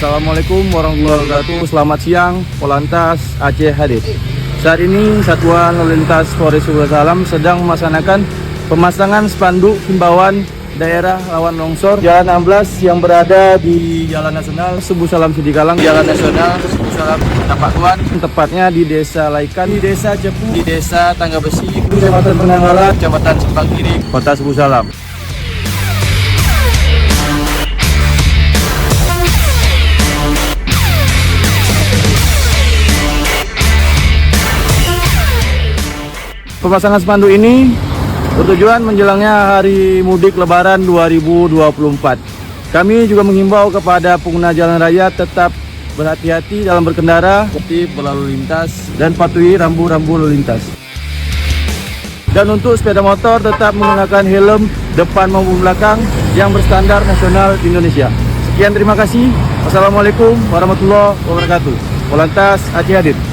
Assalamualaikum warahmatullahi wabarakatuh. Selamat siang, Polantas Aceh hadir. Saat ini Satuan Lalu Lintas Polres Suku Salam sedang melaksanakan pemasangan spanduk himbauan daerah rawan longsor Jalan 16 yang berada di Jalan Nasional Suku Salam Sidikalang, Jalan Nasional Suku Salam Tapak Tuan, tepatnya di Desa Laikan, di Desa Cepu, di Desa Tangga Besi, Kecamatan Penanggalan, Kecamatan Simpang Kiri, Kota Suku Salam. Pemasangan spanduk ini bertujuan menjelangnya hari mudik Lebaran 2024. Kami juga menghimbau kepada pengguna jalan raya tetap berhati-hati dalam berkendara, tertib berlalu lintas, dan patuhi rambu-rambu lalu lintas. Dan untuk sepeda motor tetap menggunakan helm depan maupun belakang yang berstandar nasional di Indonesia. Sekian, terima kasih. Wassalamualaikum warahmatullahi wabarakatuh. Polantas Aceh hadir.